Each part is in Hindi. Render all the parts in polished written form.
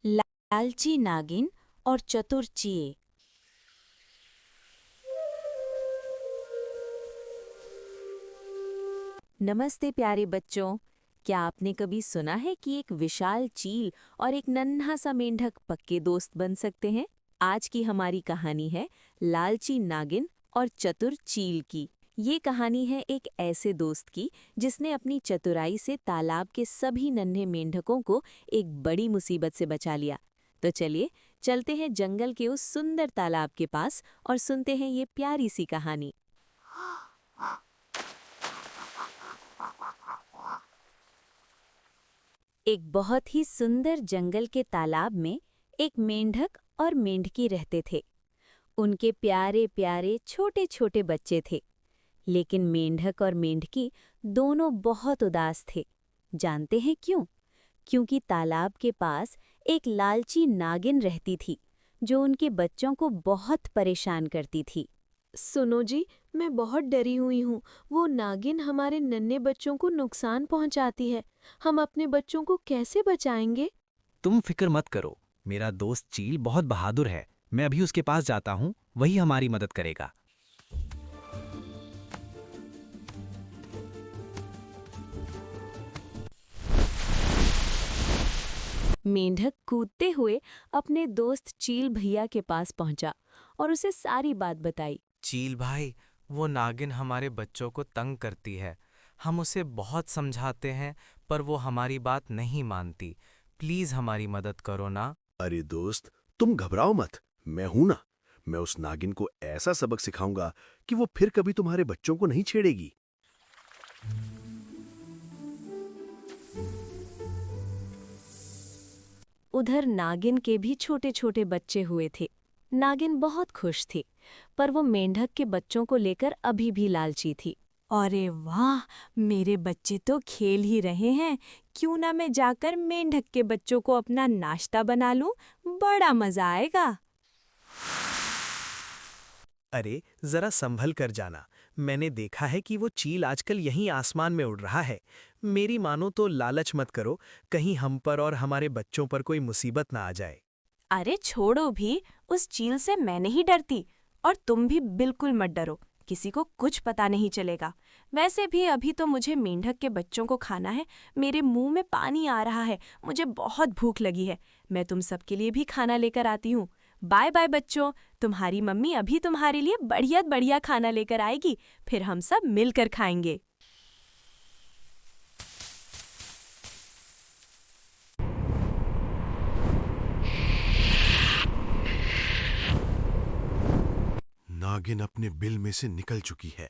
लालची नागिन और चतुर चील। नमस्ते प्यारे बच्चों, क्या आपने कभी सुना है कि एक विशाल चील और एक नन्हा सा मेंढक पक्के दोस्त बन सकते हैं? आज की हमारी कहानी है लालची नागिन और चतुर चील की। ये कहानी है एक ऐसे दोस्त की जिसने अपनी चतुराई से तालाब के सभी नन्हे मेंढकों को एक बड़ी मुसीबत से बचा लिया। तो चलिए चलते हैं जंगल के उस सुंदर तालाब के पास और सुनते हैं ये प्यारी सी कहानी। एक बहुत ही सुंदर जंगल के तालाब में एक मेंढक और मेंढकी रहते थे। उनके प्यारे प्यारे छोटे छोटे बच्चे थे। लेकिन मेंढक और मेंढकी दोनों बहुत उदास थे। जानते हैं क्यों? क्योंकि तालाब के पास एक लालची नागिन रहती थी जो उनके बच्चों को बहुत परेशान करती थी। सुनो जी, मैं बहुत डरी हुई हूँ। वो नागिन हमारे नन्हे बच्चों को नुकसान पहुँचाती है। हम अपने बच्चों को कैसे बचाएंगे? तुम फिक्र मत करो, मेरा दोस्त चील बहुत बहादुर है। मैं अभी उसके पास जाता हूँ, वही हमारी मदद करेगा। मेंढक कूदते हुए अपने दोस्त चील भैया के पास पहुंचा और उसे सारी बात बताई। चील भाई, वो नागिन हमारे बच्चों को तंग करती है। हम उसे बहुत समझाते हैं पर वो हमारी बात नहीं मानती। प्लीज हमारी मदद करो ना। अरे दोस्त, तुम घबराओ मत, मैं हूं ना। मैं उस नागिन को ऐसा सबक सिखाऊंगा कि वो फिर कभी तुम्हारे बच्चों को नहीं छेड़ेगी। उधर नागिन के भी छोटे छोटे बच्चे हुए थे। नागिन बहुत खुश थी, पर वो मेंढक के बच्चों को लेकर अभी भी लालची थी। अरे वाह, मेरे बच्चे तो खेल ही रहे हैं, क्यों ना मैं जाकर मेंढक के बच्चों को अपना नाश्ता बना लूं, बड़ा मजा आएगा। अरे जरा संभल कर जाना। मैंने देखा है कि वो चील आजकल यहीं आसमान में उड़ रहा है। मेरी मानो तो लालच मत करो, कहीं हम पर और हमारे बच्चों पर कोई मुसीबत ना आ जाए। अरे छोड़ो भी, उस चील से मैं नहीं डरती। और तुम भी बिल्कुल मत डरो, किसी को कुछ पता नहीं चलेगा। वैसे भी अभी तो मुझे मेंढक के बच्चों को खाना है। मेरे मुंह में पानी आ रहा है, मुझे बहुत भूख लगी है। मैं तुम सबके लिए भी खाना लेकर आती हूँ। बाय बाय बच्चों, तुम्हारी मम्मी अभी तुम्हारे लिए बढ़िया बढ़िया खाना लेकर आएगी, फिर हम सब मिलकर खाएंगे। नागिन अपने बिल में से निकल चुकी है।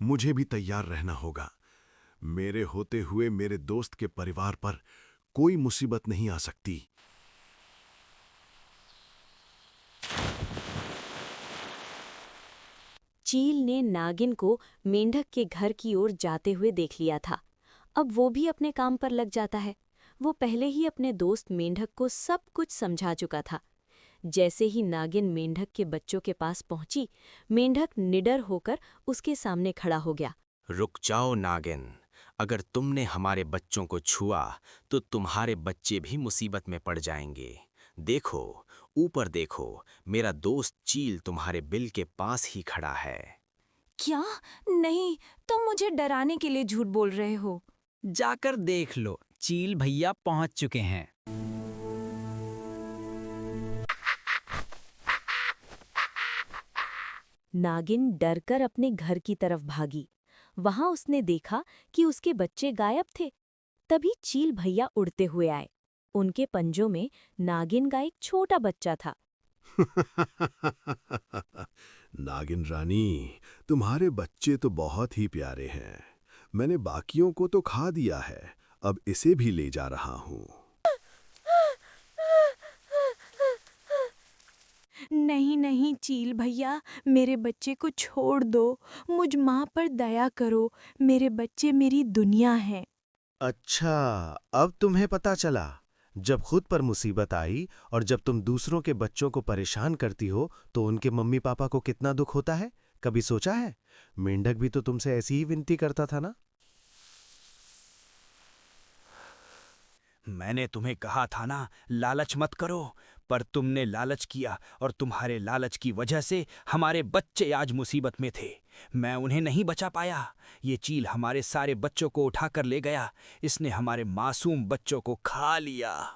मुझे भी तैयार रहना होगा। मेरे होते हुए मेरे दोस्त के परिवार पर कोई मुसीबत नहीं आ सकती। चील ने नागिन को मेंढक के घर की ओर जाते हुए देख लिया था। अब वो भी अपने काम पर लग जाता है। वो पहले ही अपने दोस्त मेंढक को सब कुछ समझा चुका था। जैसे ही नागिन मेंढक के बच्चों के पास पहुंची, मेंढक निडर होकर उसके सामने खड़ा हो गया। रुक जाओ नागिन, अगर तुमने हमारे बच्चों को छुआ तो तुम्हारे बच्चे भी मुसीबत में पड़ जाएंगे। देखो, ऊपर देखो, मेरा दोस्त चील तुम्हारे बिल के पास ही खड़ा है। क्या? नहीं, तुम मुझे डराने के लिए झूठ बोल रहे हो। जाकर देख लो, चील भैया पहुंच चुके हैं। नागिन डरकर अपने घर की तरफ भागी। वहां उसने देखा कि उसके बच्चे गायब थे। तभी चील भैया उड़ते हुए आए। उनके पंजों में नागिन का एक छोटा बच्चा था। नागिन रानी, तुम्हारे बच्चे तो बहुत ही प्यारे हैं। मैंने बाकियों को तो खा दिया है, अब इसे भी ले जा रहा हूँ। नहीं नहीं चील भैया, मेरे बच्चे को छोड़ दो। मुझ माँ पर दया करो, मेरे बच्चे मेरी दुनिया हैं। अच्छा, अब तुम्हें पता चला। जब खुद पर मुसीबत आई और जब तुम दूसरों के बच्चों को परेशान करती हो तो उनके मम्मी पापा को कितना दुख होता है। कभी सोचा है? मेंढक भी तो तुमसे ऐसी ही विनती करता था ना। मैंने तुम्हें कहा था ना, लालच मत करो, पर तुमने लालच किया और तुम्हारे लालच की वजह से हमारे बच्चे आज मुसीबत में थे। मैं उन्हें नहीं बचा पाया। ये चील हमारे सारे बच्चों को उठाकर ले गया। इसने हमारे मासूम बच्चों को खा लिया।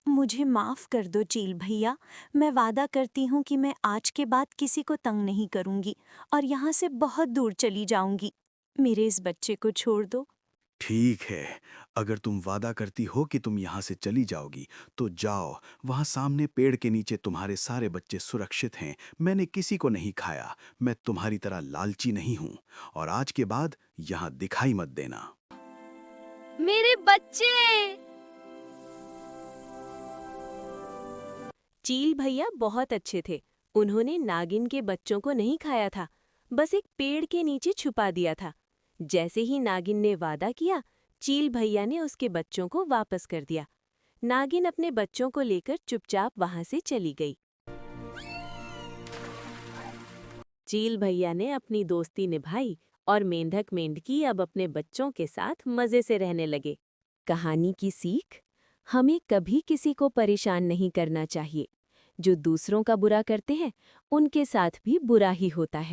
मुझे माफ कर दो चील भैया। मैं वादा करती हूँ कि मैं आज के बाद किसी को तंग नहीं करूँगी और यहाँ से बहुत दूर चली जाऊँगी। मेरे इस बच्चे को छोड़ दो। ठीक है, अगर तुम वादा करती हो कि तुम यहाँ से चली जाओगी तो जाओ। वहाँ सामने पेड़ के नीचे तुम्हारे सारे बच्चे सुरक्षित हैं। मैंने किसी को नहीं खाया। मैं तुम्हारी तरह लालची नहीं हूँ। और आज के बाद यहाँ दिखाई मत देना। मेरे बच्चे! चील भैया बहुत अच्छे थे। उन्होंने नागिन के बच्चों को नहीं खाया था, बस एक पेड़ के नीचे छुपा दिया था। जैसे ही नागिन ने वादा किया, चील भैया ने उसके बच्चों को वापस कर दिया। नागिन अपने बच्चों को लेकर चुपचाप वहां से चली गई। चील भैया ने अपनी दोस्ती निभाई और मेंढक मेंढकी अब अपने बच्चों के साथ मजे से रहने लगे। कहानी की सीख: हमें कभी किसी को परेशान नहीं करना चाहिए। जो दूसरों का बुरा करते हैं, उनके साथ भी बुरा ही होता है।